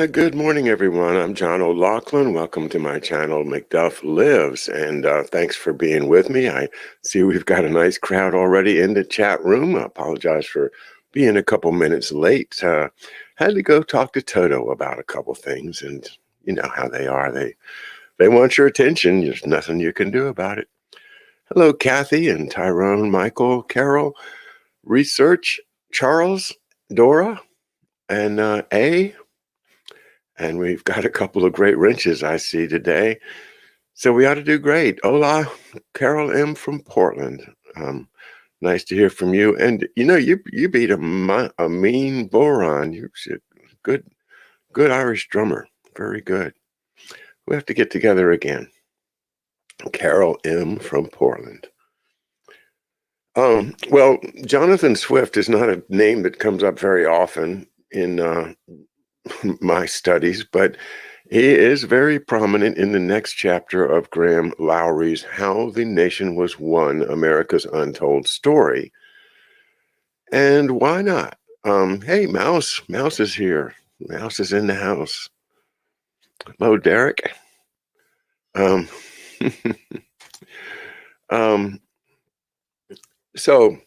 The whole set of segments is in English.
Good morning, everyone. I'm John OLoughlin. Welcome to my channel, McDuff Lives, and thanks for being with me. I see we've got a nice crowd already in the chat room. I apologize for being a couple minutes late. Had to go talk to Toto about a couple things, and you know how they are. They want your attention. There's nothing you can do about it. Hello, Kathy and Tyrone, Michael, Carol, Research, Charles, Dora, and A. And we've got a couple of great wrenches I see today. So we ought to do great. Hola, Carol M. from Portland. Nice to hear from you. And you know, you beat a mean boron. You're a good Irish drummer. Very good. We have to get together again. Carol M. from Portland. Well, Jonathan Swift is not a name that comes up very often in my studies, but he is very prominent in the next chapter of Graham Lowry's How the Nation Was Won, America's Untold Story. And why not? Hey, Mouse. Mouse is here. Mouse is in the house. Hello, Derek. Um, so,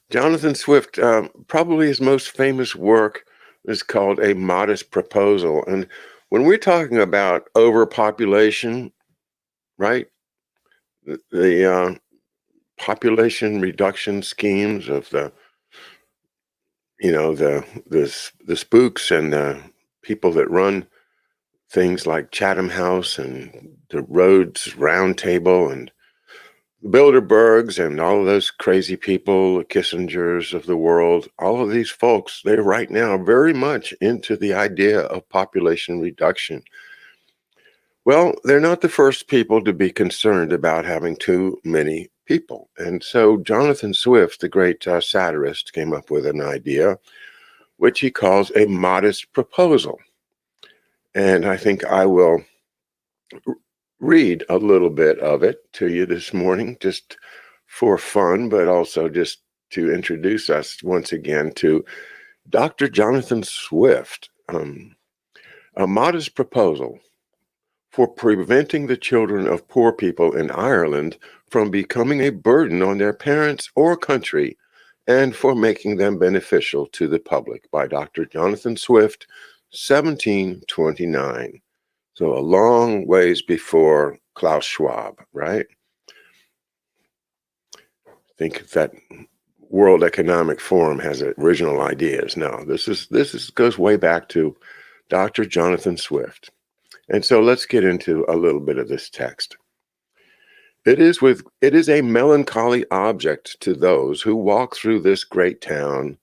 Jonathan Swift, probably his most famous work is called A Modest Proposal. And when we're talking about overpopulation, right? The population reduction schemes of the spooks and the people that run things like Chatham House and the Rhodes Round Table and Bilderbergs and all of those crazy people, the Kissingers of the world, all of these folks, they're right now very much into the idea of population reduction. Well, they're not the first people to be concerned about having too many people. And so Jonathan Swift, the great satirist, came up with an idea which he calls a modest proposal. And I think I will read a little bit of it to you this morning, just for fun, but also just to introduce us once again to Dr. Jonathan Swift. A modest proposal for preventing the children of poor people in Ireland from becoming a burden on their parents or country, and for making them beneficial to the public, by Dr. Jonathan Swift, 1729. So a long ways before Klaus Schwab, right? I think that World Economic Forum has original ideas. No, this goes way back to Dr. Jonathan Swift. And so let's get into a little bit of this text. It is a melancholy object to those who walk through this great town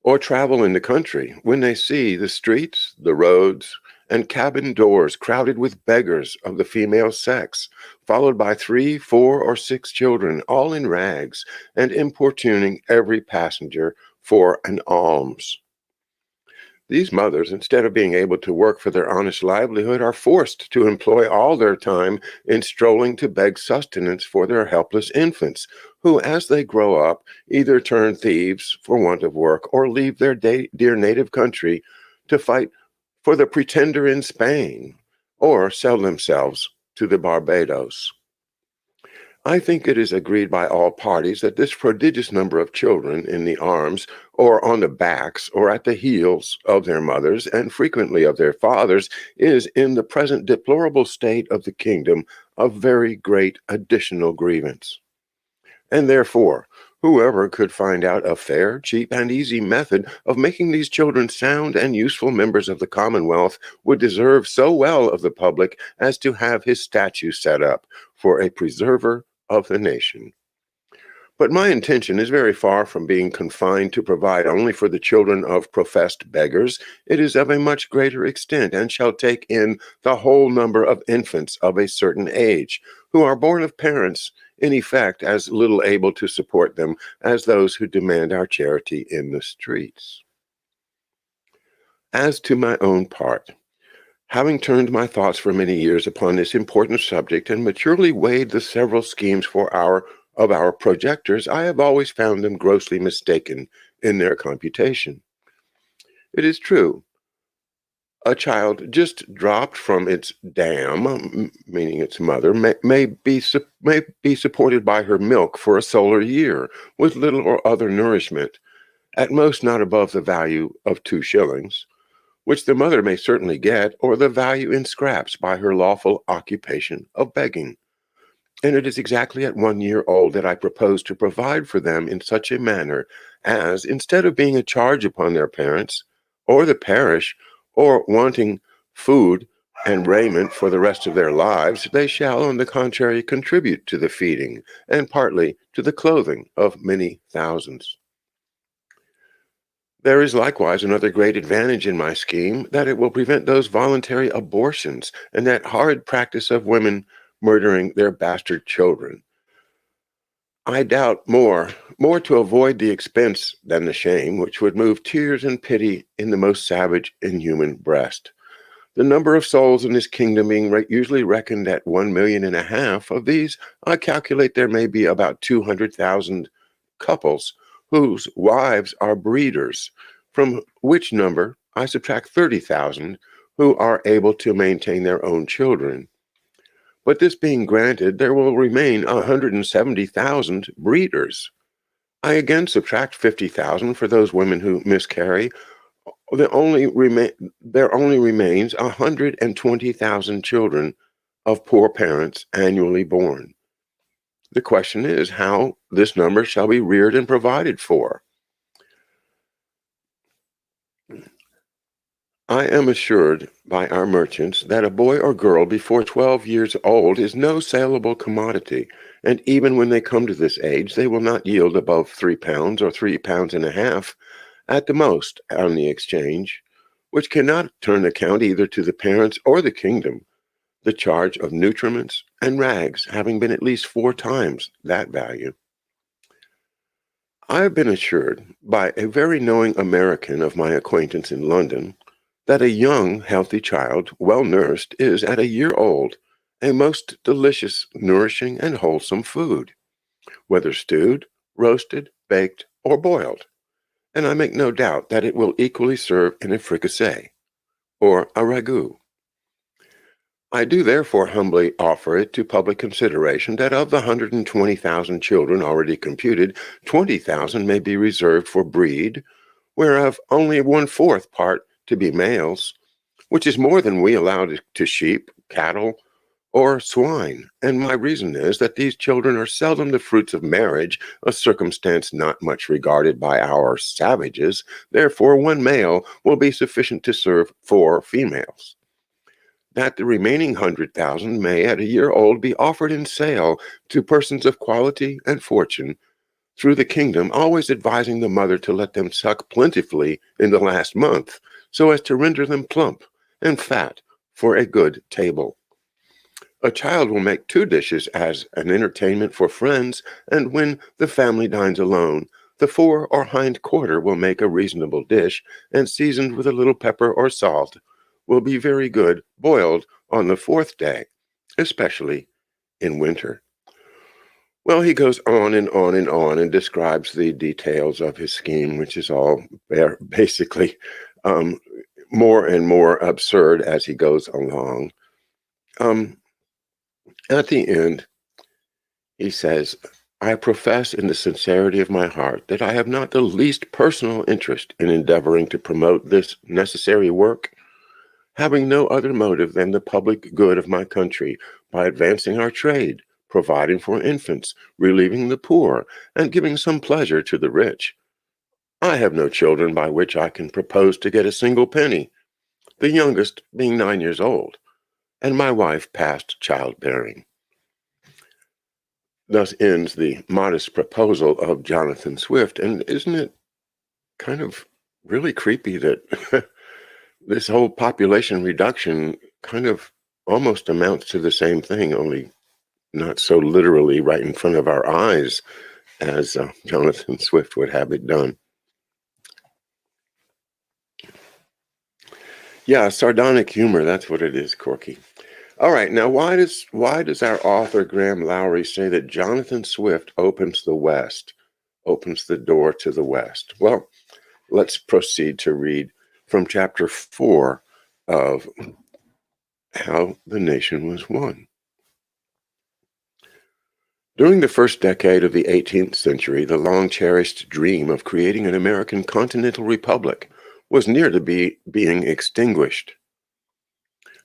or travel in the country when they see the streets, the roads, and cabin doors crowded with beggars of the female sex, followed by 3, 4, or 6 children, all in rags, and importuning every passenger for an alms. These mothers, instead of being able to work for their honest livelihood, are forced to employ all their time in strolling to beg sustenance for their helpless infants, who, as they grow up, either turn thieves for want of work or leave their dear native country to fight for the pretender in Spain, or sell themselves to the Barbados. I think it is agreed by all parties that this prodigious number of children in the arms, or on the backs, or at the heels of their mothers, and frequently of their fathers, is, in the present deplorable state of the kingdom, a very great additional grievance. And therefore, whoever could find out a fair, cheap, and easy method of making these children sound and useful members of the Commonwealth would deserve so well of the public as to have his statue set up for a preserver of the nation. But my intention is very far from being confined to provide only for the children of professed beggars. It is of a much greater extent, and shall take in the whole number of infants of a certain age, who are born of parents, in effect, as little able to support them as those who demand our charity in the streets. As to my own part, having turned my thoughts for many years upon this important subject and maturely weighed the several schemes of our projectors, I have always found them grossly mistaken in their computation. It is true, A child just dropped from its dam, meaning its mother, may be supported by her milk for a solar year with little or other nourishment, at most not above the value of 2 shillings, which the mother may certainly get, or the value in scraps by her lawful occupation of begging. And it is exactly at 1 year old that I propose to provide for them in such a manner as, instead of being a charge upon their parents, or the parish, or wanting food and raiment for the rest of their lives, they shall, on the contrary, contribute to the feeding, and partly to the clothing of many thousands. There is likewise another great advantage in my scheme, that it will prevent those voluntary abortions and that horrid practice of women murdering their bastard children. I doubt more to avoid the expense than the shame, which would move tears and pity in the most savage inhuman breast. The number of souls in this kingdom being usually reckoned at 1,500,000, of these I calculate there may be about 200,000 couples whose wives are breeders, from which number I subtract 30,000 who are able to maintain their own children. But this being granted, there will remain 170,000 breeders. I again subtract 50,000 for those women who miscarry. There only remains 120,000 children of poor parents annually born. The question is how this number shall be reared and provided for. I am assured by our merchants that a boy or girl before 12 years old is no saleable commodity, and even when they come to this age, they will not yield above 3 pounds or 3 pounds and a half at the most on the exchange, which cannot turn account either to the parents or the kingdom, the charge of nutriments and rags having been at least 4 times that value. I have been assured by a very knowing American of my acquaintance in London that a young, healthy child, well nursed, is at 1 year old a most delicious, nourishing, and wholesome food, whether stewed, roasted, baked, or boiled, and I make no doubt that it will equally serve in a fricassee or a ragout. I do therefore humbly offer it to public consideration that of the 120,000 children already computed, 20,000 may be reserved for breed, whereof only 1/4 part to be males, which is more than we allow to sheep, cattle, or swine. And my reason is that these children are seldom the fruits of marriage, a circumstance not much regarded by our savages. Therefore, 1 male will be sufficient to serve 4 females. That the remaining 100,000 may at 1 year old be offered in sale to persons of quality and fortune through the kingdom, always advising the mother to let them suck plentifully in the last month, so as to render them plump and fat for a good table. A child will make 2 dishes as an entertainment for friends, and when the family dines alone, the fore or hind quarter will make a reasonable dish, and seasoned with a little pepper or salt, will be very good boiled on the 4th day, especially in winter. Well, he goes on and on and on and describes the details of his scheme, which is all basically um, more and more absurd as he goes along. At the end, he says, I profess in the sincerity of my heart that I have not the least personal interest in endeavoring to promote this necessary work, having no other motive than the public good of my country by advancing our trade, providing for infants, relieving the poor, and giving some pleasure to the rich. I have no children by which I can propose to get a single penny, the youngest being 9 years old, and my wife past childbearing. Thus ends the modest proposal of Jonathan Swift. And isn't it kind of really creepy that this whole population reduction kind of almost amounts to the same thing, only not so literally right in front of our eyes as Jonathan Swift would have it done. Yeah, sardonic humor, that's what it is, Corky. All right, now why does our author Graham Lowry say that Jonathan Swift opens the door to the West? Well, let's proceed to read from chapter 4 of how the nation was won. During the first decade of the 18th century, the long-cherished dream of creating an American continental republic was near to being extinguished.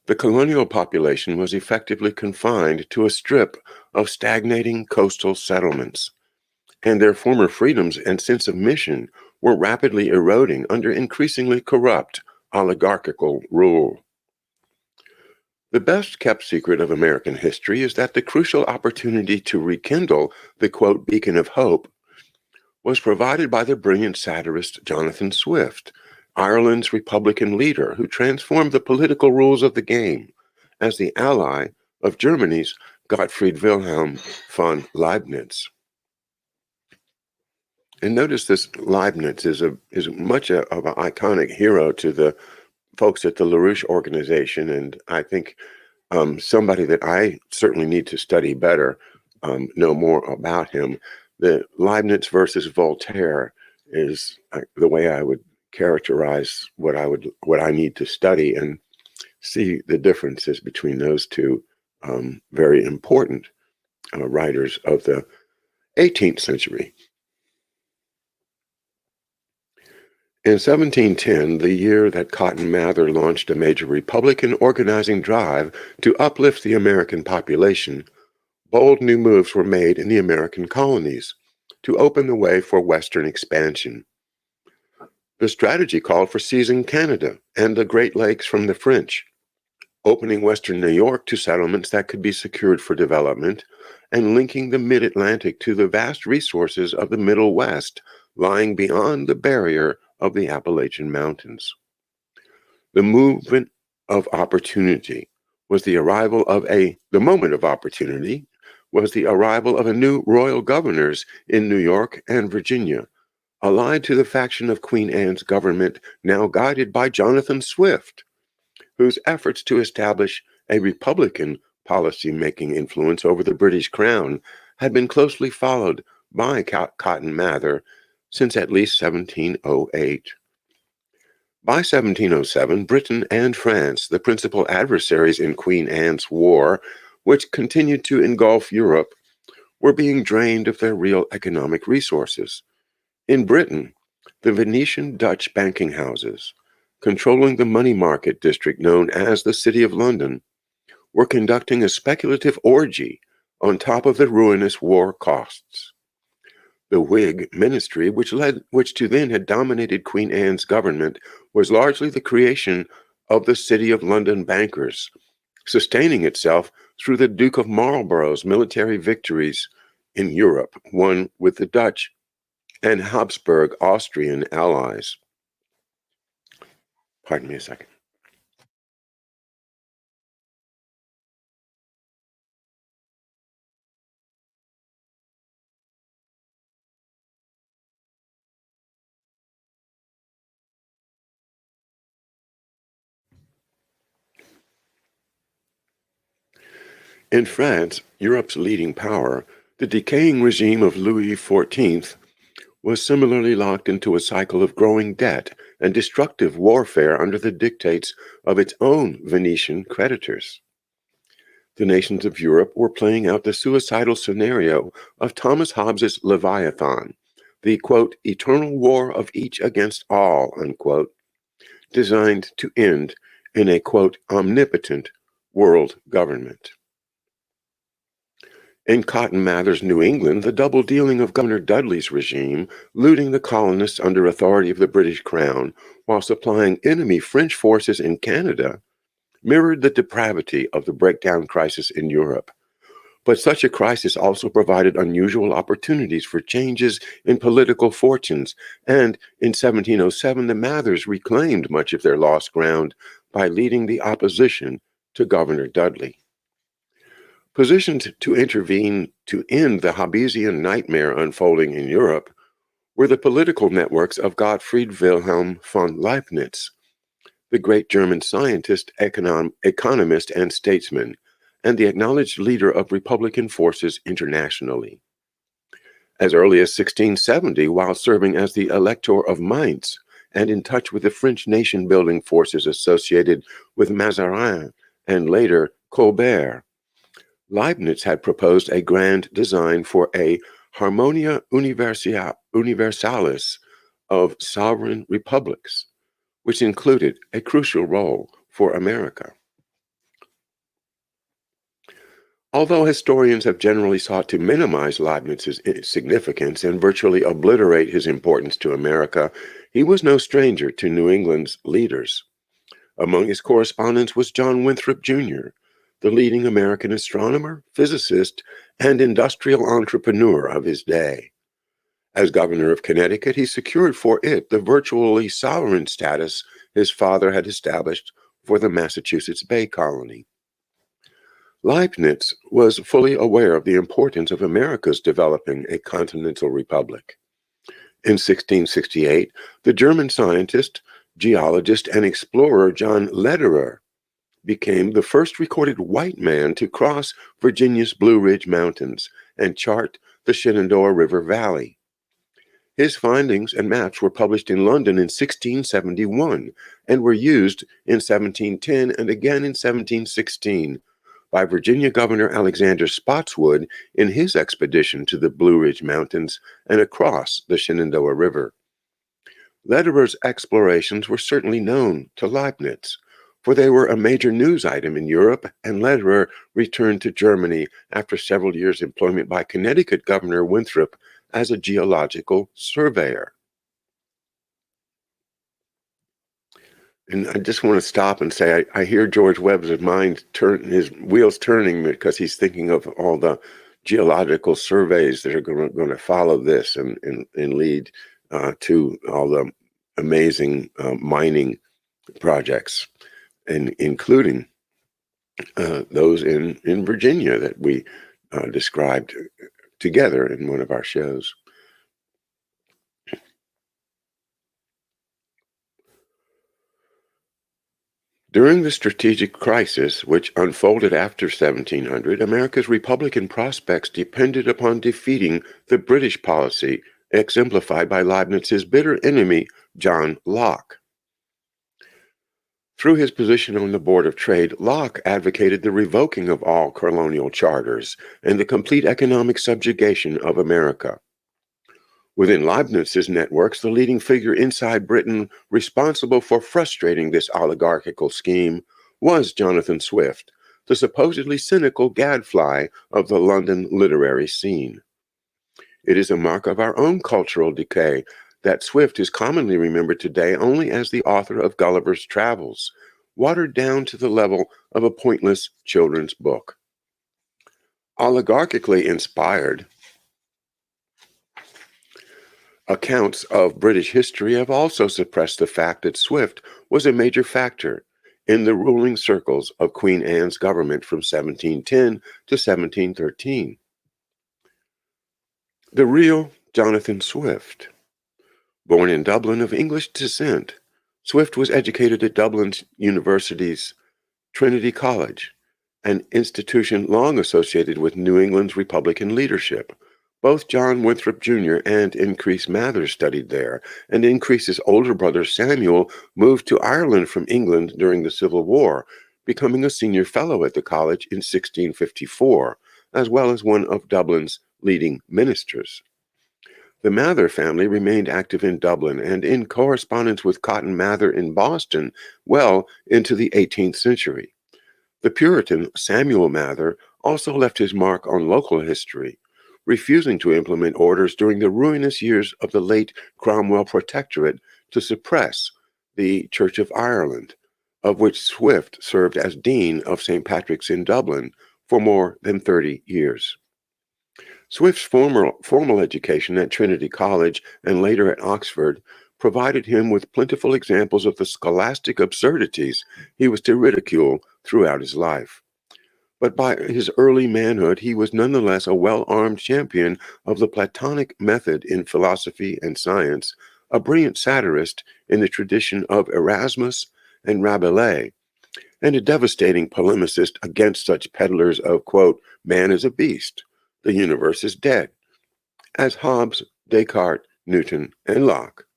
The colonial population was effectively confined to a strip of stagnating coastal settlements, and their former freedoms and sense of mission were rapidly eroding under increasingly corrupt oligarchical rule. The best kept secret of American history is that the crucial opportunity to rekindle the quote beacon of hope was provided by the brilliant satirist Jonathan Swift, Ireland's Republican leader who transformed the political rules of the game as the ally of Germany's Gottfried Wilhelm von Leibniz. And notice this Leibniz is much of an iconic hero to the folks at the LaRouche organization, and I think somebody that I certainly need to study better, know more about him. The Leibniz versus Voltaire is the way I would characterize what I need to study and see the differences between those two very important writers of the 18th century. In 1710, the year that Cotton Mather launched a major Republican organizing drive to uplift the American population, bold new moves were made in the American colonies to open the way for Western expansion. The strategy called for seizing Canada and the Great Lakes from the French, opening Western New York to settlements that could be secured for development, and linking the mid-Atlantic to the vast resources of the Middle West lying beyond the barrier of the Appalachian Mountains. The movement of opportunity was the moment of opportunity was the arrival of a new royal governors in New York and Virginia, allied to the faction of Queen Anne's government now guided by Jonathan Swift, whose efforts to establish a Republican policy-making influence over the British Crown had been closely followed by Cotton Mather since at least 1708. By 1707, Britain and France, the principal adversaries in Queen Anne's War, which continued to engulf Europe, were being drained of their real economic resources. In Britain, the Venetian Dutch banking houses, controlling the money market district known as the City of London, were conducting a speculative orgy on top of the ruinous war costs. The Whig ministry, which to then had dominated Queen Anne's government, was largely the creation of the City of London bankers, sustaining itself through the Duke of Marlborough's military victories in Europe, won with the Dutch and Habsburg Austrian allies. Pardon me a second. In France, Europe's leading power, the decaying regime of Louis XIV was similarly locked into a cycle of growing debt and destructive warfare under the dictates of its own Venetian creditors. The nations of Europe were playing out the suicidal scenario of Thomas Hobbes's Leviathan, the, quote, eternal war of each against all, unquote, designed to end in a, quote, omnipotent world government. In Cotton Mather's New England, the double dealing of Governor Dudley's regime, looting the colonists under authority of the British Crown while supplying enemy French forces in Canada, mirrored the depravity of the breakdown crisis in Europe. But such a crisis also provided unusual opportunities for changes in political fortunes, and in 1707 the Mathers reclaimed much of their lost ground by leading the opposition to Governor Dudley. Positioned to intervene to end the Hobbesian nightmare unfolding in Europe were the political networks of Gottfried Wilhelm von Leibniz, the great German scientist, economist, and statesman, and the acknowledged leader of Republican forces internationally. As early as 1670, while serving as the Elector of Mainz and in touch with the French nation-building forces associated with Mazarin and later Colbert. Leibniz had proposed a grand design for a Harmonia Universalis of sovereign republics, which included a crucial role for America. Although historians have generally sought to minimize Leibniz's significance and virtually obliterate his importance to America, he was no stranger to New England's leaders. Among his correspondents was John Winthrop Jr., the leading American astronomer, physicist, and industrial entrepreneur of his day. As governor of Connecticut, he secured for it the virtually sovereign status his father had established for the Massachusetts Bay Colony. Leibniz was fully aware of the importance of America's developing a continental republic. In 1668, the German scientist, geologist, and explorer John Lederer became the first recorded white man to cross Virginia's Blue Ridge Mountains and chart the Shenandoah River Valley. His findings and maps were published in London in 1671 and were used in 1710 and again in 1716 by Virginia Governor Alexander Spotswood in his expedition to the Blue Ridge Mountains and across the Shenandoah River. Lederer's explorations were certainly known to Leibniz, for they were a major news item in Europe, and Lederer returned to Germany after several years' employment by Connecticut Governor Winthrop as a geological surveyor. And I just want to stop and say, I hear George Webb's mind his wheels turning because he's thinking of all the geological surveys that are going to follow this and lead to all the amazing mining projects, and including those in Virginia that we described together in one of our shows. During the strategic crisis which unfolded after 1700, America's Republican prospects depended upon defeating the British policy exemplified by Leibniz's bitter enemy, John Locke. Through his position on the Board of Trade, Locke advocated the revoking of all colonial charters and the complete economic subjugation of America. Within Leibniz's networks, the leading figure inside Britain responsible for frustrating this oligarchical scheme was Jonathan Swift, the supposedly cynical gadfly of the London literary scene. It is a mark of our own cultural decay that Swift is commonly remembered today only as the author of Gulliver's Travels, watered down to the level of a pointless children's book. Oligarchically inspired accounts of British history have also suppressed the fact that Swift was a major factor in the ruling circles of Queen Anne's government from 1710 to 1713. The real Jonathan Swift. Born in Dublin of English descent, Swift was educated at Dublin University's Trinity College, an institution long associated with New England's Republican leadership. Both John Winthrop Jr. and Increase Mather studied there, and Increase's older brother Samuel moved to Ireland from England during the Civil War, becoming a senior fellow at the college in 1654, as well as one of Dublin's leading ministers. The Mather family remained active in Dublin and in correspondence with Cotton Mather in Boston well into the 18th century. The Puritan Samuel Mather also left his mark on local history, refusing to implement orders during the ruinous years of the late Cromwell Protectorate to suppress the Church of Ireland, of which Swift served as Dean of St. Patrick's in Dublin for more than 30 years. Swift's formal education at Trinity College and later at Oxford provided him with plentiful examples of the scholastic absurdities he was to ridicule throughout his life. But by his early manhood, he was nonetheless a well-armed champion of the Platonic method in philosophy and science, a brilliant satirist in the tradition of Erasmus and Rabelais, and a devastating polemicist against such peddlers of, quote, man is a beast, the universe is dead, as Hobbes, Descartes, Newton, and Locke.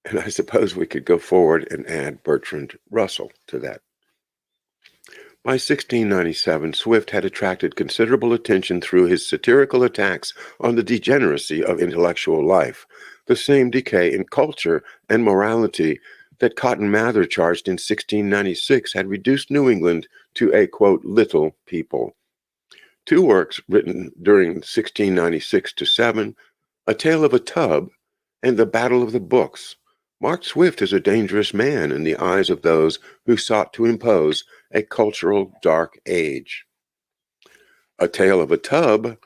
And I suppose we could go forward and add Bertrand Russell to that. By 1697, Swift had attracted considerable attention through his satirical attacks on the degeneracy of intellectual life, the same decay in culture and morality that Cotton Mather charged in 1696 had reduced New England to a, quote, little people. Two works written during 1696 to 7, A Tale of a Tub and The Battle of the Books, marked Swift as a dangerous man in the eyes of those who sought to impose a cultural dark age. A Tale of a Tub,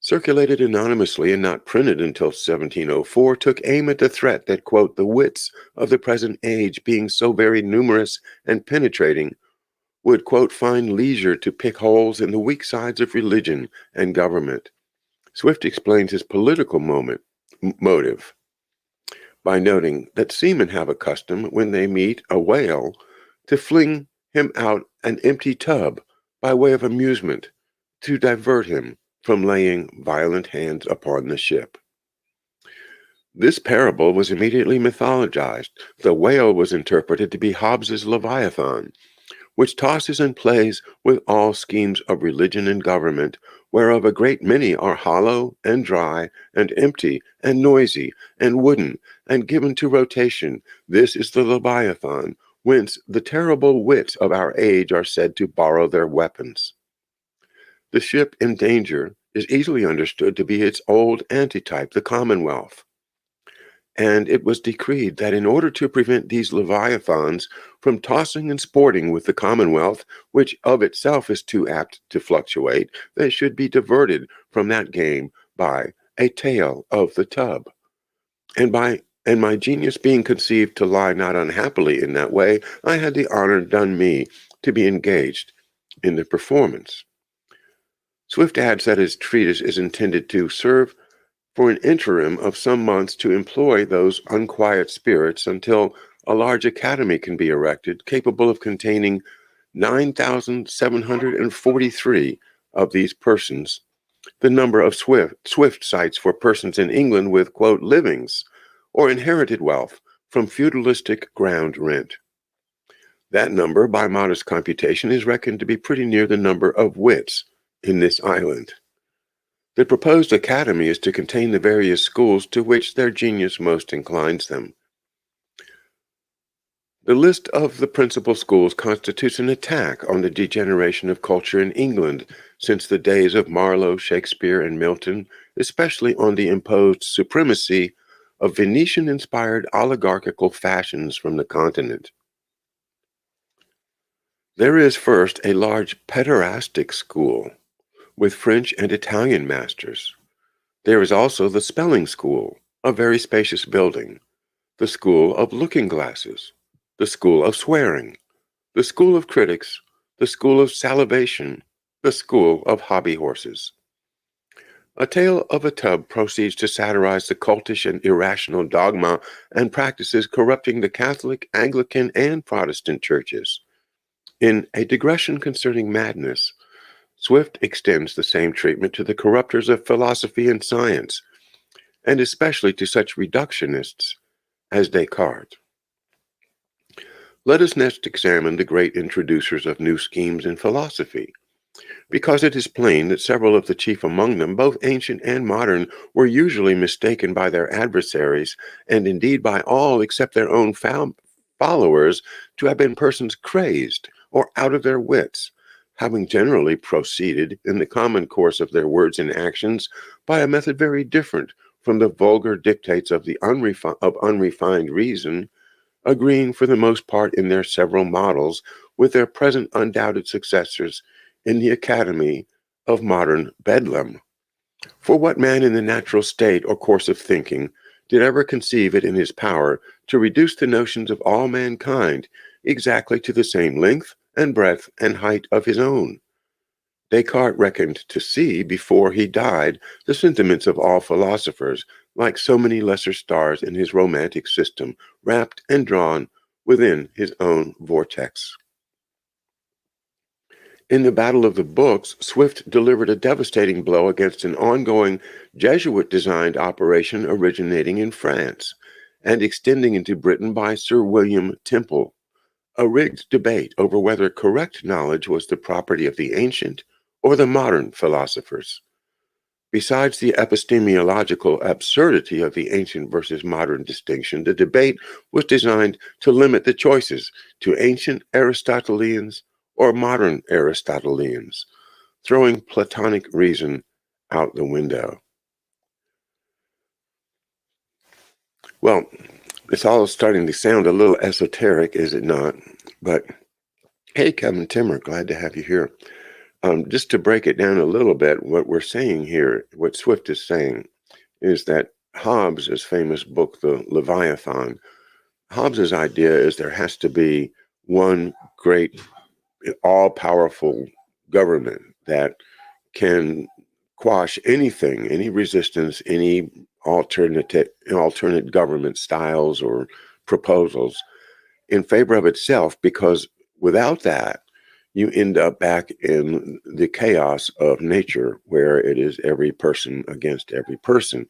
circulated anonymously and not printed until 1704, took aim at the threat that, quote, the wits of the present age being so very numerous and penetrating would, quote, find leisure to pick holes in the weak sides of religion and government. Swift explains his political motive by noting that seamen have a custom, when they meet a whale, to fling him out an empty tub by way of amusement, to divert him from laying violent hands upon the ship. This parable was immediately mythologized. The whale was interpreted to be Hobbes's Leviathan, which tosses and plays with all schemes of religion and government, whereof a great many are hollow and dry and empty and noisy and wooden and given to rotation. This is the Leviathan, whence the terrible wits of our age are said to borrow their weapons. The ship in danger is easily understood to be its old antitype, the Commonwealth. And it was decreed that in order to prevent these Leviathans from tossing and sporting with the Commonwealth, which of itself is too apt to fluctuate, they should be diverted from that game by a tale of the tub. And my genius being conceived to lie not unhappily in that way, I had the honor done me to be engaged in the performance. Swift adds that his treatise is intended to serve for an interim of some months to employ those unquiet spirits until a large academy can be erected capable of containing 9,743 of these persons, the number of Swift cites for persons in England with, quote, livings or inherited wealth from feudalistic ground rent. That number, by modest computation, is reckoned to be pretty near the number of wits in this island. The proposed academy is to contain the various schools to which their genius most inclines them. The list of the principal schools constitutes an attack on the degeneration of culture in England since the days of Marlowe, Shakespeare, and Milton, especially on the imposed supremacy of Venetian-inspired oligarchical fashions from the continent. There is first a large pederastic school with French and Italian masters. There is also the spelling school, a very spacious building, the school of looking glasses, the school of swearing, the school of critics, the school of salivation, the school of hobby horses. A Tale of a Tub proceeds to satirize the cultish and irrational dogma and practices corrupting the Catholic, Anglican, and Protestant churches. In A Digression Concerning Madness, Swift extends the same treatment to the corrupters of philosophy and science, and especially to such reductionists as Descartes. Let us next examine the great introducers of new schemes in philosophy, because it is plain that several of the chief among them, both ancient and modern, were usually mistaken by their adversaries, and indeed by all except their own followers, to have been persons crazed or out of their wits, having generally proceeded in the common course of their words and actions by a method very different from the vulgar dictates of the unrefined reason, agreeing for the most part in their several models with their present undoubted successors in the academy of modern Bedlam. For what man in the natural state or course of thinking did ever conceive it in his power to reduce the notions of all mankind exactly to the same length and breadth and height of his own? Descartes reckoned to see, before he died, the sentiments of all philosophers, like so many lesser stars in his romantic system, wrapped and drawn within his own vortex. In the Battle of the Books, Swift delivered a devastating blow against an ongoing Jesuit-designed operation originating in France, and extending into Britain by Sir William Temple, a rigged debate over whether correct knowledge was the property of the ancient or the modern philosophers. Besides the epistemological absurdity of the ancient versus modern distinction, the debate was designed to limit the choices to ancient Aristotelians or modern Aristotelians, throwing Platonic reason out the window. Well, it's all starting to sound a little esoteric, is it not? But hey, Kevin Timmer, glad to have you here. Just to break it down a little bit, what we're saying here, what Swift is saying, is that Hobbes' famous book, The Leviathan, Hobbes' idea is there has to be one great, all-powerful government that can quash anything, any resistance, any alternate government styles or proposals in favor of itself, because without that, you end up back in the chaos of nature where it is every person against every person.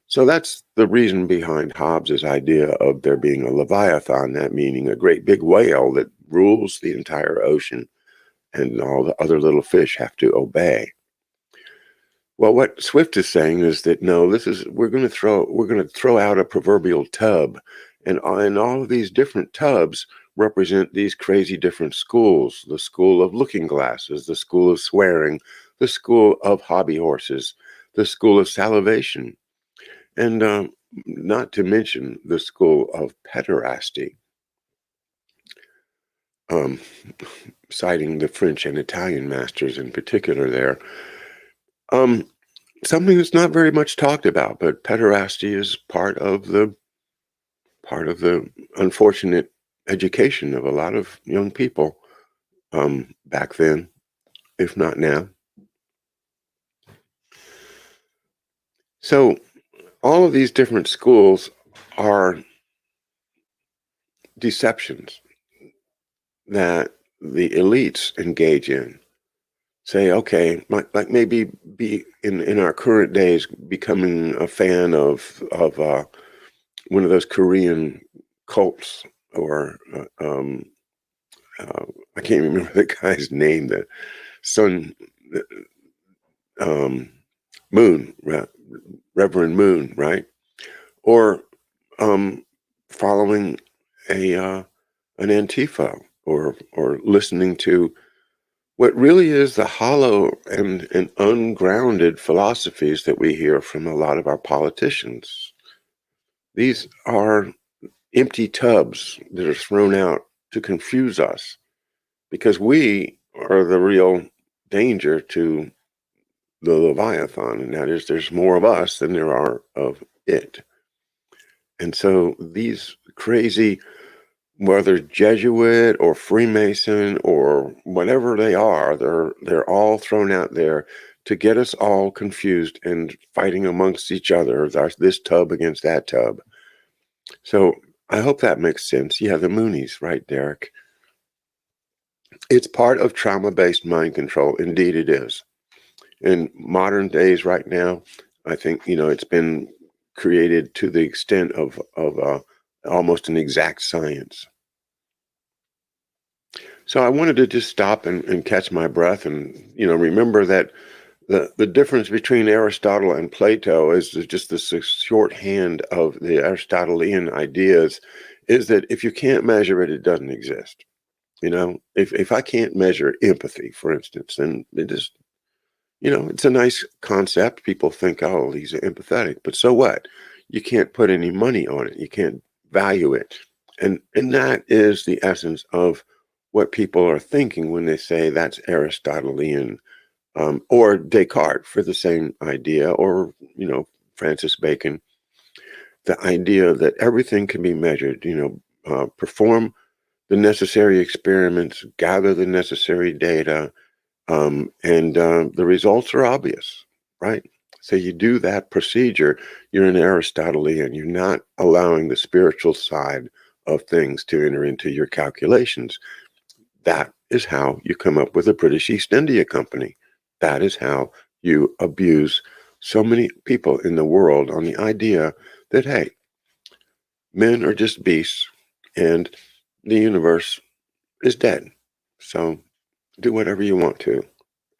So that's the reason behind Hobbes' idea of there being a leviathan, that meaning a great big whale that rules the entire ocean and all the other little fish have to obey. Well, what Swift is saying is that no, we're going to throw out a proverbial tub, and all of these different tubs represent these crazy different schools: the school of looking glasses, the school of swearing, the school of hobby horses, the school of salivation, and not to mention the school of pederasty, um, citing the French and Italian masters in particular there. Something that's not very much talked about, but pederasty is part of the unfortunate education of a lot of young people back then, if not now. So all of these different schools are deceptions that the elites engage in. Say, okay, like maybe be in our current days becoming a fan of one of those Korean cults, or I can't remember the guy's name, the Sun Moon, Reverend Moon, right? Or following an Antifa, or listening to what really is the hollow and ungrounded philosophies that we hear from a lot of our politicians. These are empty tubs that are thrown out to confuse us, because we are the real danger to the Leviathan, and that is there's more of us than there are of it. And so these crazy, whether Jesuit or Freemason or whatever they are, they're all thrown out there to get us all confused and fighting amongst each other. There's this tub against that tub. So I hope that makes sense. Yeah, the Moonies, right, Derek? It's part of trauma-based mind control. Indeed, it is. In modern days, right now, I think it's been created to the extent of almost an exact science. So I wanted to just stop and catch my breath, and remember that the difference between Aristotle and Plato is just the shorthand of the Aristotelian ideas, is that if you can't measure it, it doesn't exist. If I can't measure empathy, for instance, then it just it's a nice concept. People think, oh, he's empathetic, but so what? You can't put any money on it. You can't value it. And that is the essence of what people are thinking when they say that's Aristotelian, or Descartes for the same idea, or, Francis Bacon, the idea that everything can be measured, perform the necessary experiments, gather the necessary data, and the results are obvious, right? So you do that procedure, you're an Aristotelian. You're not allowing the spiritual side of things to enter into your calculations. That is how you come up with the British East India Company. That is how you abuse so many people in the world on the idea that, hey, Men are just beasts, and the universe is dead. So do whatever you want to.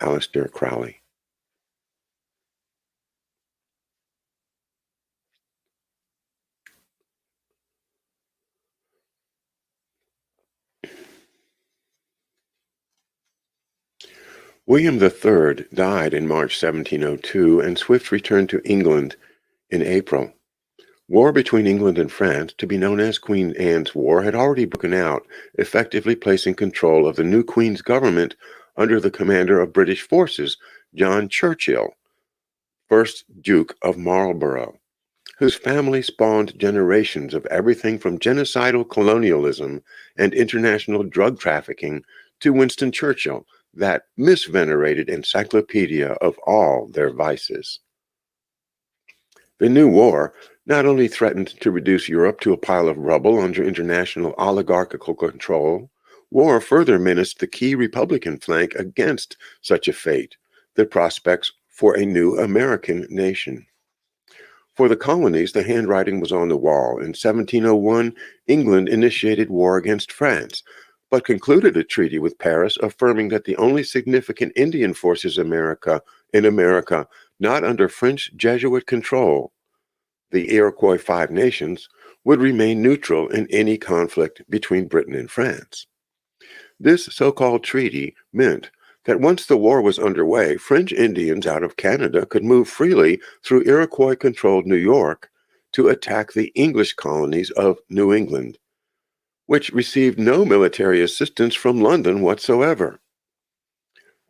Aleister Crowley. William III died in March 1702, and Swift returned to England in April. War between England and France, to be known as Queen Anne's War, had already broken out, effectively placing control of the new Queen's government under the commander of British forces, John Churchill, 1st Duke of Marlborough, whose family spawned generations of everything from genocidal colonialism and international drug trafficking to Winston Churchill, that misvenerated encyclopedia of all their vices. The new war not only threatened to reduce Europe to a pile of rubble under international oligarchical control, war further menaced the key Republican flank against such a fate, the prospects for a new American nation. For the colonies, the handwriting was on the wall. In 1701, England initiated war against France, but concluded a treaty with Paris affirming that the only significant Indian forces in America not under French Jesuit control, the Iroquois Five Nations, would remain neutral in any conflict between Britain and France. This so-called treaty meant that once the war was underway, French Indians out of Canada could move freely through Iroquois-controlled New York to attack the English colonies of New England, which received no military assistance from London whatsoever.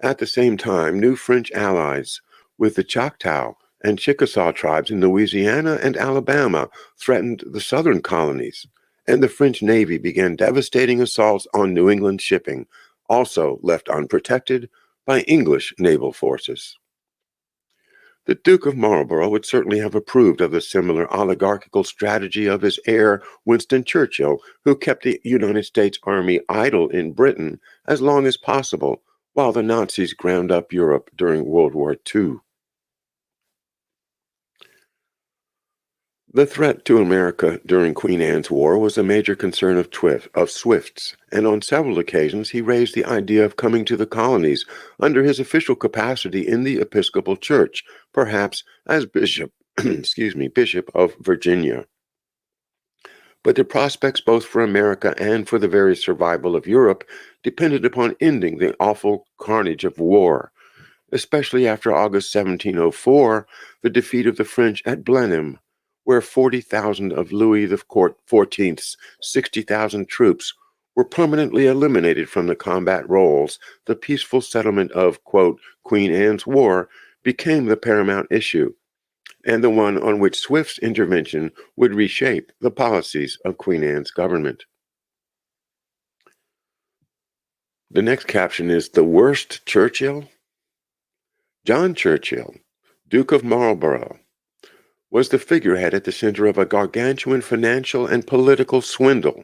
At the same time, new French allies with the Choctaw and Chickasaw tribes in Louisiana and Alabama threatened the southern colonies, and the French Navy began devastating assaults on New England shipping, also left unprotected by English naval forces. The Duke of Marlborough would certainly have approved of the similar oligarchical strategy of his heir, Winston Churchill, who kept the United States Army idle in Britain as long as possible while the Nazis ground up Europe during World War II. The threat to America during Queen Anne's War was a major concern of Swift's, and on several occasions he raised the idea of coming to the colonies under his official capacity in the Episcopal Church, perhaps as Bishop, Bishop of Virginia. But the prospects both for America and for the very survival of Europe depended upon ending the awful carnage of war, especially after August 1704, the defeat of the French at Blenheim, where 40,000 of Louis XIV's 60,000 troops were permanently eliminated from the combat roles. The peaceful settlement of, quote, Queen Anne's War became the paramount issue, and the one on which Swift's intervention would reshape the policies of Queen Anne's government. The next caption is The Worst Churchill? John Churchill, Duke of Marlborough, was the figurehead at the center of a gargantuan financial and political swindle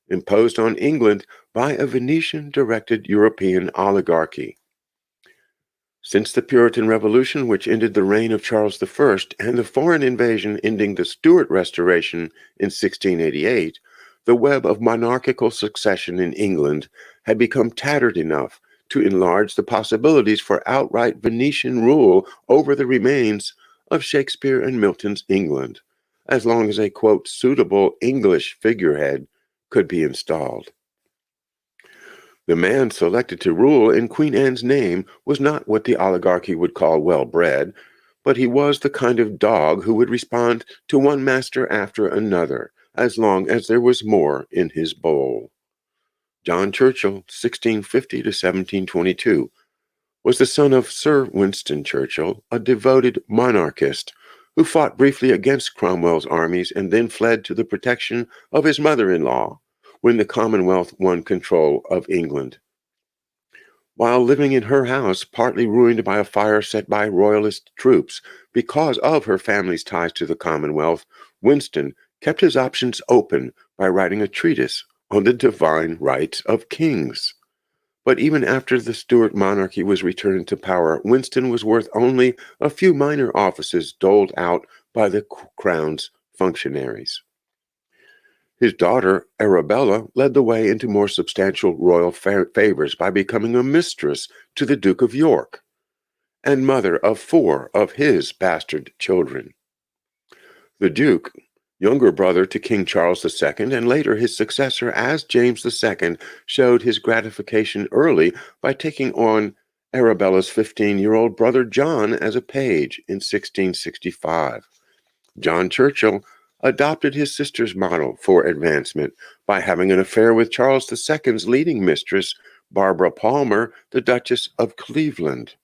imposed on England by a Venetian-directed European oligarchy. Since the Puritan Revolution, which ended the reign of Charles I, and the foreign invasion ending the Stuart Restoration in 1688, the web of monarchical succession in England had become tattered enough to enlarge the possibilities for outright Venetian rule over the remains of Shakespeare and Milton's England, as long as a, quote, suitable English figurehead could be installed. The man selected to rule in Queen Anne's name was not what the oligarchy would call well-bred, but he was the kind of dog who would respond to one master after another, as long as there was more in his bowl. John Churchill, 1650 to 1722, was the son of Sir Winston Churchill, a devoted monarchist who fought briefly against Cromwell's armies and then fled to the protection of his mother-in-law when the Commonwealth won control of England. While living in her house, partly ruined by a fire set by royalist troops because of her family's ties to the Commonwealth, Winston kept his options open by writing a treatise on the divine rights of kings. But even after the Stuart monarchy was returned to power, Winston was worth only a few minor offices doled out by the crown's functionaries. His daughter, Arabella, led the way into more substantial royal favors by becoming a mistress to the Duke of York and mother of 4 of his bastard children. The Duke, younger brother to King Charles II and later his successor as James II, showed his gratification early by taking on Arabella's 15-year-old brother John as a page in 1665. John Churchill adopted his sister's model for advancement by having an affair with Charles II's leading mistress, Barbara Palmer, the Duchess of Cleveland,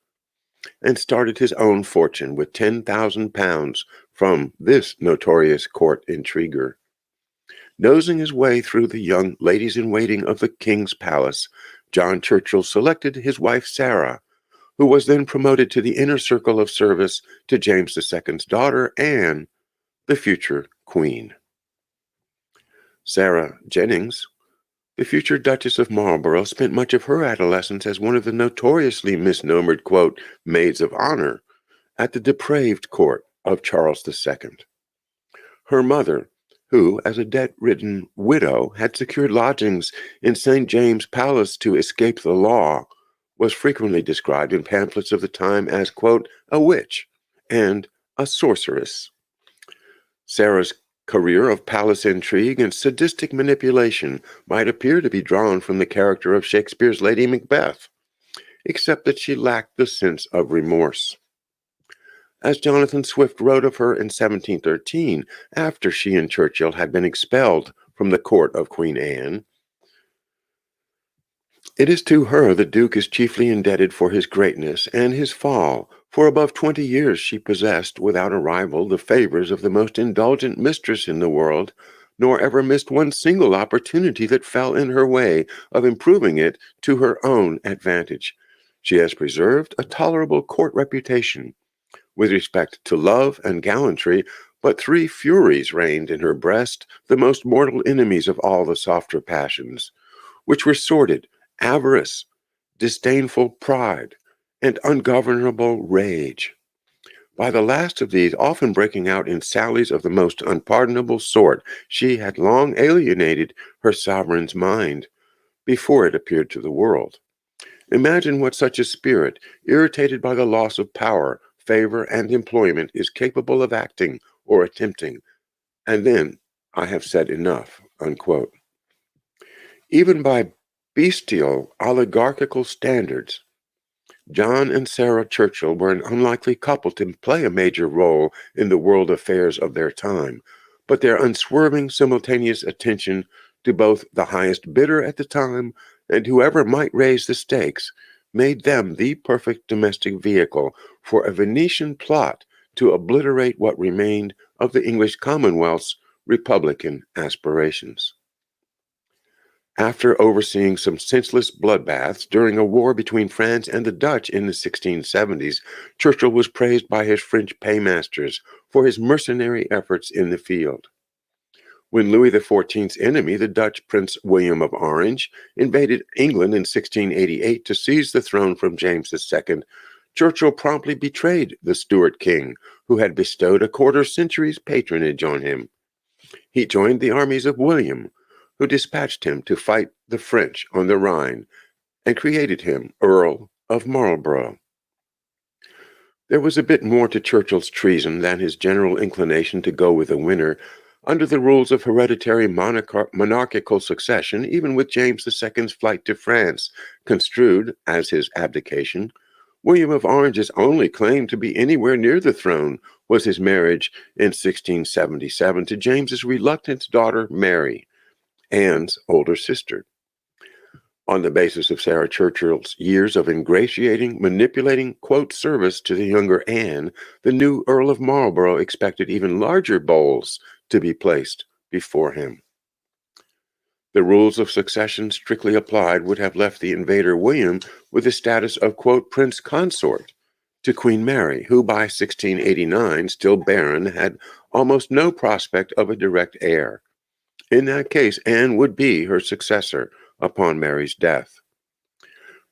and started his own fortune with £10,000 from this notorious court intriguer. Nosing his way through the young ladies-in-waiting of the King's Palace, John Churchill selected his wife Sarah, who was then promoted to the inner circle of service to James II's daughter, Anne, the future Queen. Sarah Jennings, the future Duchess of Marlborough, spent much of her adolescence as one of the notoriously misnomered, quote, maids of honor at the depraved court of Charles II. Her mother, who, as a debt-ridden widow, had secured lodgings in St. James's Palace to escape the law, was frequently described in pamphlets of the time as, quote, a witch and a sorceress. Sarah's career of palace intrigue and sadistic manipulation might appear to be drawn from the character of Shakespeare's Lady Macbeth, except that she lacked the sense of remorse. As Jonathan Swift wrote of her in 1713, after she and Churchill had been expelled from the court of Queen Anne, it is to her the Duke is chiefly indebted for his greatness and his fall. For above 20 years she possessed, without a rival, the favors of the most indulgent mistress in the world, nor ever missed one single opportunity that fell in her way of improving it to her own advantage. She has preserved a tolerable court reputation with respect to love and gallantry, but 3 furies reigned in her breast, the most mortal enemies of all the softer passions, which were sordid avarice, disdainful pride, and ungovernable rage. By the last of these, often breaking out in sallies of the most unpardonable sort, she had long alienated her sovereign's mind before it appeared to the world. Imagine what such a spirit, irritated by the loss of power, favor, and employment, is capable of acting or attempting, and then I have said enough, unquote. Even by bestial oligarchical standards, John and Sarah Churchill were an unlikely couple to play a major role in the world affairs of their time, but their unswerving simultaneous attention to both the highest bidder at the time and whoever might raise the stakes made them the perfect domestic vehicle for a Venetian plot to obliterate what remained of the English Commonwealth's republican aspirations. After overseeing some senseless bloodbaths during a war between France and the Dutch in the 1670s, Churchill was praised by his French paymasters for his mercenary efforts in the field. When Louis XIV's enemy, the Dutch Prince William of Orange, invaded England in 1688 to seize the throne from James II, Churchill promptly betrayed the Stuart king, who had bestowed a quarter-century's patronage on him. He joined the armies of William, who dispatched him to fight the French on the Rhine, and created him Earl of Marlborough. There was a bit more to Churchill's treason than his general inclination to go with the winner. Under the rules of hereditary monarchical succession, even with James II's flight to France construed as his abdication, William of Orange's only claim to be anywhere near the throne was his marriage in 1677 to James's reluctant daughter Mary, Anne's older sister. On the basis of Sarah Churchill's years of ingratiating, manipulating, quote, service to the younger Anne, the new Earl of Marlborough expected even larger bowls to be placed before him. The rules of succession strictly applied would have left the invader William with the status of, quote, prince consort to Queen Mary, who by 1689, still barren, had almost no prospect of a direct heir. In that case, Anne would be her successor upon Mary's death.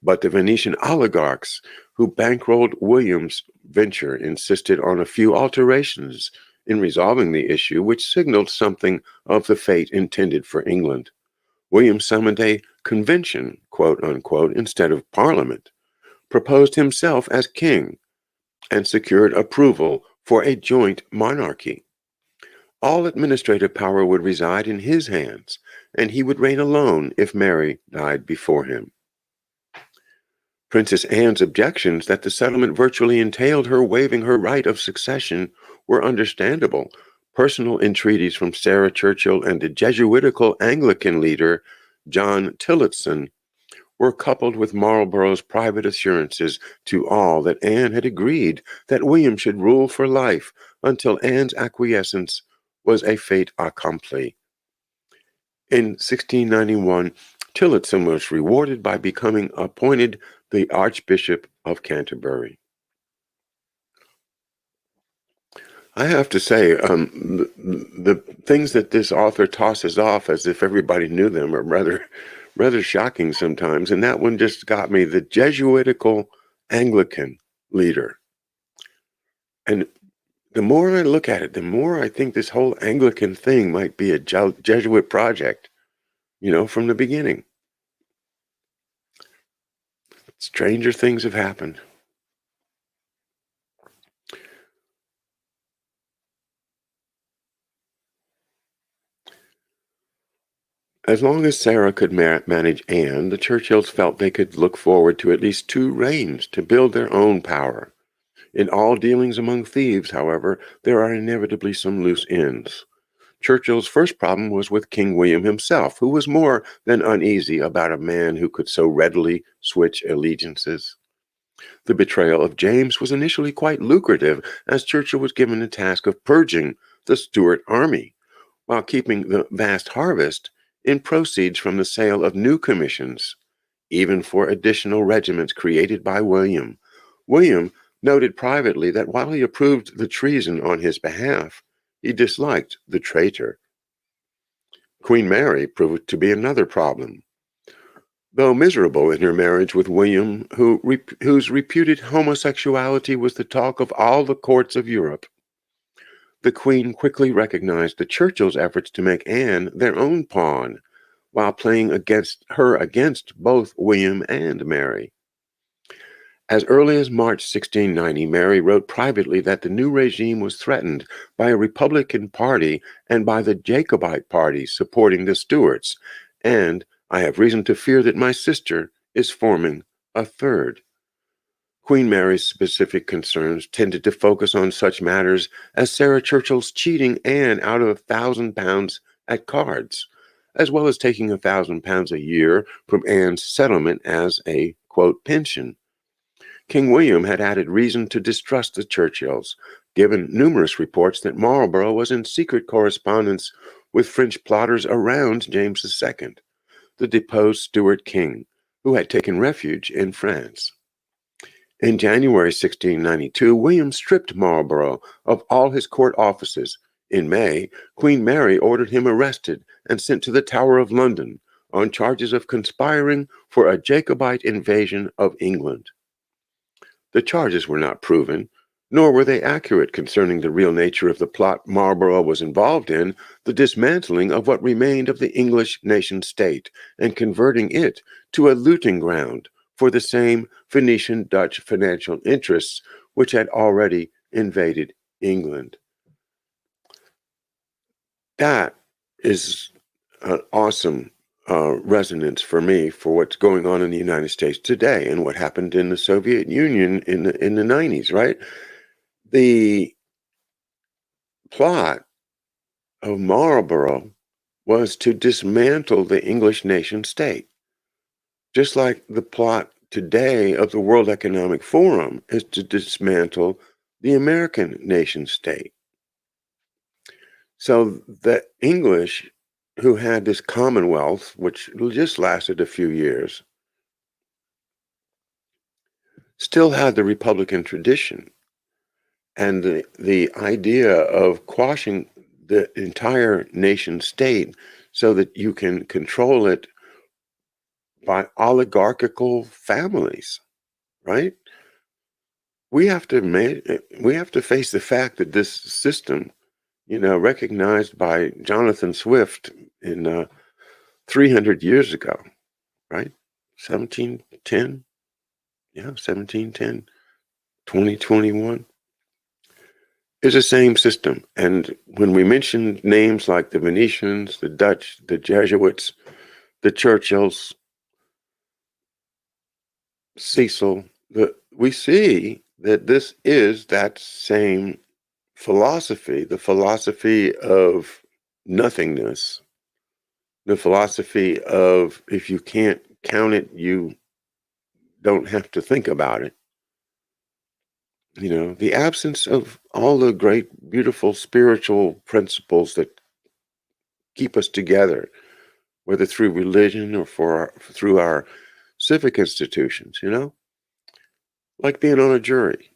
But the Venetian oligarchs who bankrolled William's venture insisted on a few alterations in resolving the issue, which signaled something of the fate intended for England. William summoned a convention, quote unquote, instead of parliament, proposed himself as king, and secured approval for a joint monarchy. All administrative power would reside in his hands, and he would reign alone if Mary died before him. Princess Anne's objections that the settlement virtually entailed her waiving her right of succession were understandable. Personal entreaties from Sarah Churchill and the Jesuitical Anglican leader John Tillotson were coupled with Marlborough's private assurances to all that Anne had agreed that William should rule for life until Anne's acquiescence was a fait accompli. In 1691, Tillotson was rewarded by becoming appointed the Archbishop of Canterbury. I have to say, the things that this author tosses off as if everybody knew them are rather shocking sometimes, and that one just got me. The Jesuitical Anglican leader. And the more I look at it, the more I think this whole Anglican thing might be a Jesuit project, from the beginning. Stranger things have happened. As long as Sarah could manage Anne, the Churchills felt they could look forward to at least 2 reigns to build their own power. In all dealings among thieves, however, there are inevitably some loose ends. Churchill's first problem was with King William himself, who was more than uneasy about a man who could so readily switch allegiances. The betrayal of James was initially quite lucrative, as Churchill was given the task of purging the Stuart army, while keeping the vast harvest in proceeds from the sale of new commissions, even for additional regiments created by William. William noted privately that while he approved the treason on his behalf, he disliked the traitor. Queen Mary proved to be another problem. Though miserable in her marriage with William, whose reputed homosexuality was the talk of all the courts of Europe, the Queen quickly recognized the Churchills' efforts to make Anne their own pawn, while playing against both William and Mary. As early as March 1690, Mary wrote privately that the new regime was threatened by a Republican party and by the Jacobite party supporting the Stuarts, and I have reason to fear that my sister is forming a third. Queen Mary's specific concerns tended to focus on such matters as Sarah Churchill's cheating Anne out of £1,000 at cards, as well as taking £1,000 a year from Anne's settlement as a, quote, pension. King William had added reason to distrust the Churchills, given numerous reports that Marlborough was in secret correspondence with French plotters around James II, the deposed Stuart king, who had taken refuge in France. In January 1692, William stripped Marlborough of all his court offices. In May, Queen Mary ordered him arrested and sent to the Tower of London on charges of conspiring for a Jacobite invasion of England. The charges were not proven, nor were they accurate concerning the real nature of the plot Marlborough was involved in, the dismantling of what remained of the English nation-state and converting it to a looting ground for the same Venetian-Dutch financial interests which had already invaded England. That is an awesome resonance for me for what's going on in the United States today and what happened in the Soviet Union in the 90s, right? The plot of Marlborough was to dismantle the English nation state, just like the plot today of the World Economic Forum is to dismantle the American nation state. So the English, who had this Commonwealth, which just lasted a few years, still had the Republican tradition. And the idea of quashing the entire nation state so that you can control it by oligarchical families, right? We have to face the fact that this system recognized by Jonathan Swift in 300 years ago, right? 1710, yeah, 1710, 2021 is the same system. And when we mention names like the Venetians, the Dutch, the Jesuits, the Churchills, Cecil, we see that this is that same philosophy, the philosophy of nothingness, the philosophy of if you can't count it, you don't have to think about it. The absence of all the great, beautiful spiritual principles that keep us together, whether through religion or through our civic institutions, like being on a jury,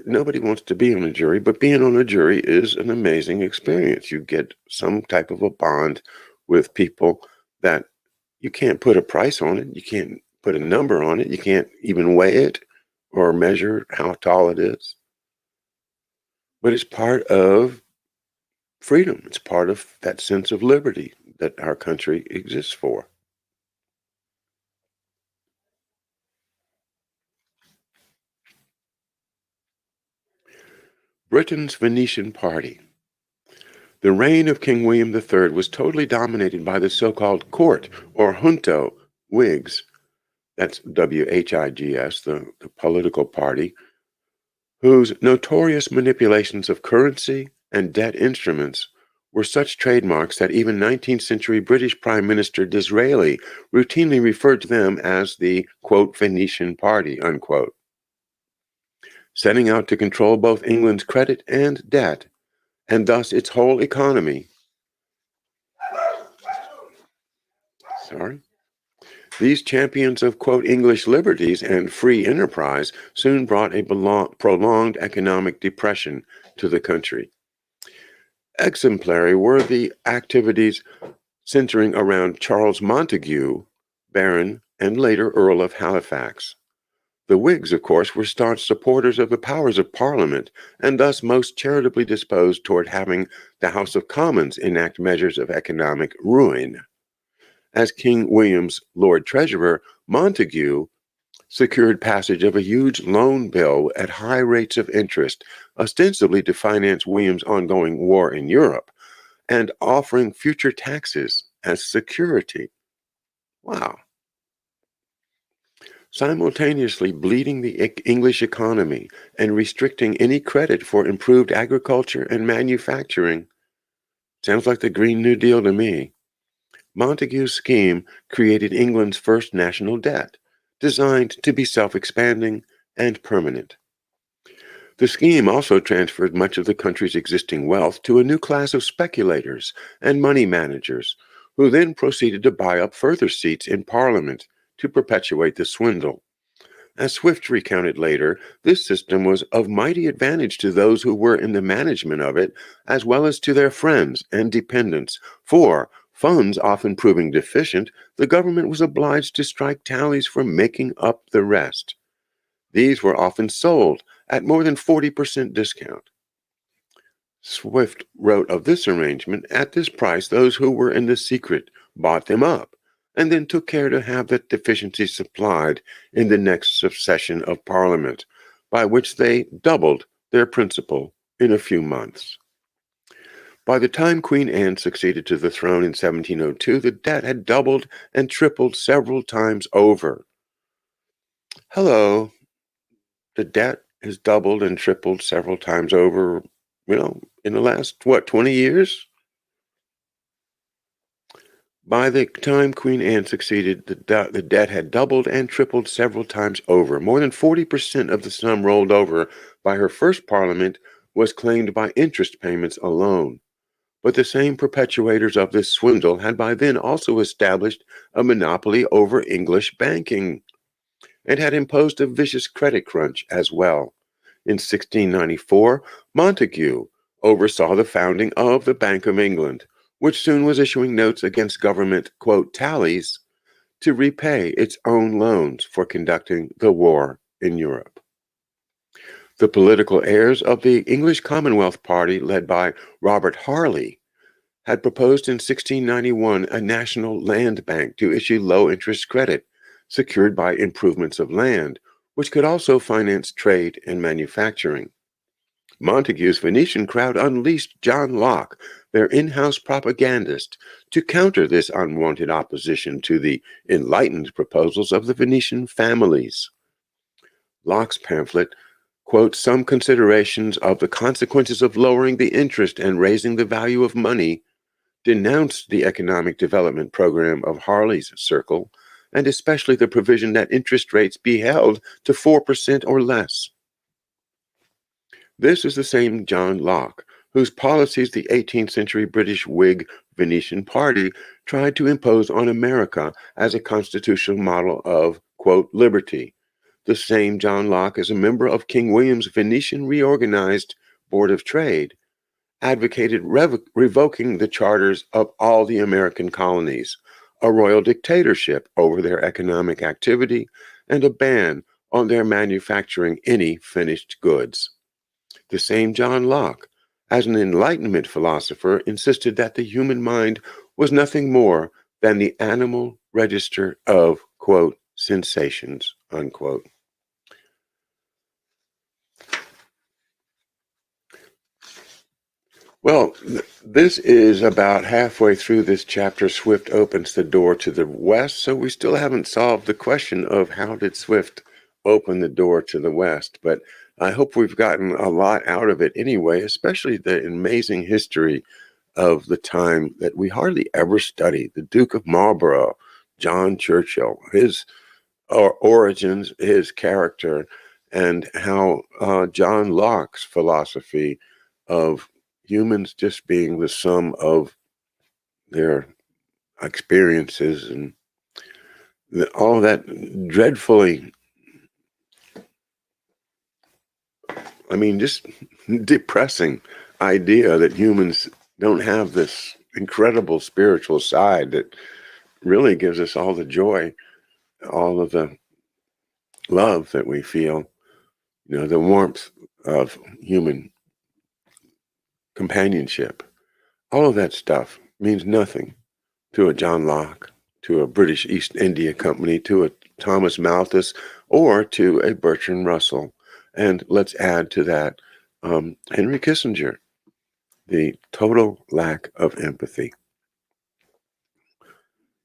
nobody wants to be on a jury, but being on a jury is an amazing experience. You get some type of a bond with people that you can't put a price on it. You can't put a number on it. You can't even weigh it or measure how tall it is. But it's part of freedom. It's part of that sense of liberty that our country exists for. Britain's Venetian Party. The reign of King William III was totally dominated by the so-called court or junto Whigs. That's WHIGS, the political party, whose notorious manipulations of currency and debt instruments were such trademarks that even 19th century British Prime Minister Disraeli routinely referred to them as the, quote, Venetian Party, unquote. Setting out to control both England's credit and debt, and thus its whole economy. Sorry. These champions of, quote, English liberties and free enterprise soon brought a prolonged economic depression to the country. Exemplary were the activities centering around Charles Montague, Baron and later Earl of Halifax. The Whigs, of course, were staunch supporters of the powers of Parliament and thus most charitably disposed toward having the House of Commons enact measures of economic ruin. As King William's Lord Treasurer, Montague secured passage of a huge loan bill at high rates of interest, ostensibly to finance William's ongoing war in Europe, and offering future taxes as security. Wow. Simultaneously bleeding the English economy and restricting any credit for improved agriculture and manufacturing. Sounds like the Green New Deal to me. Montague's scheme created England's first national debt, designed to be self-expanding and permanent. The scheme also transferred much of the country's existing wealth to a new class of speculators and money managers, who then proceeded to buy up further seats in Parliament to perpetuate the swindle. As Swift recounted later, this system was of mighty advantage to those who were in the management of it, as well as to their friends and dependents, for, funds often proving deficient, the government was obliged to strike tallies for making up the rest. These were often sold at more than 40% discount. Swift wrote of this arrangement, at this price those who were in the secret bought them up, and then took care to have that deficiency supplied in the next session of Parliament, by which they doubled their principal in a few months. By the time Queen Anne succeeded to the throne in 1702, the debt had doubled and tripled several times over. Hello, the debt has doubled and tripled several times over, in the last, 20 years? By the time Queen Anne succeeded, the debt had doubled and tripled several times over. More than 40% of the sum rolled over by her first parliament was claimed by interest payments alone. But the same perpetuators of this swindle had by then also established a monopoly over English banking and had imposed a vicious credit crunch as well. In 1694, Montague oversaw the founding of the Bank of England, which soon was issuing notes against government, quote, tallies to repay its own loans for conducting the war in Europe. The political heirs of the English Commonwealth Party, led by Robert Harley, had proposed in 1691 a national land bank to issue low-interest credit secured by improvements of land, which could also finance trade and manufacturing. Montague's Venetian crowd unleashed John Locke, their in-house propagandist, to counter this unwanted opposition to the enlightened proposals of the Venetian families. Locke's pamphlet quotes some considerations of the consequences of lowering the interest and raising the value of money, denounced the economic development program of Harley's circle, and especially the provision that interest rates be held to 4% or less. This is the same John Locke whose policies the 18th century British Whig Venetian Party tried to impose on America as a constitutional model of, quote, liberty. The same John Locke is a member of King William's Venetian Reorganized Board of Trade, advocated revoking the charters of all the American colonies, a royal dictatorship over their economic activity, and a ban on their manufacturing any finished goods. The same John Locke, as an Enlightenment philosopher, insisted that the human mind was nothing more than the animal register of, quote, sensations, unquote. Well, this is about halfway through this chapter. Swift opens the door to the west, so we still haven't solved the question of how did Swift open the door to the west, but I hope we've gotten a lot out of it anyway, especially the amazing history of the time that we hardly ever study. The Duke of Marlborough, John Churchill, his origins, his character, and how John Locke's philosophy of humans just being the sum of their experiences and all that dreadfully, just depressing idea that humans don't have this incredible spiritual side that really gives us all the joy, all of the love that we feel, the warmth of human companionship. All of that stuff means nothing to a John Locke, to a British East India Company, to a Thomas Malthus, or to a Bertrand Russell. And let's add to that Henry Kissinger, the total lack of empathy.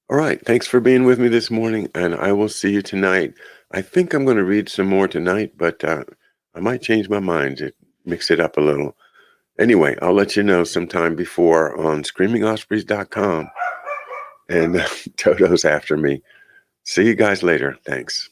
All right, thanks for being with me this morning, and I will see you tonight. I think I'm going to read some more tonight, but I might change my mind to mix it up a little. Anyway, I'll let you know sometime before on screamingospreys.com. And Toto's after me. See you guys later. Thanks.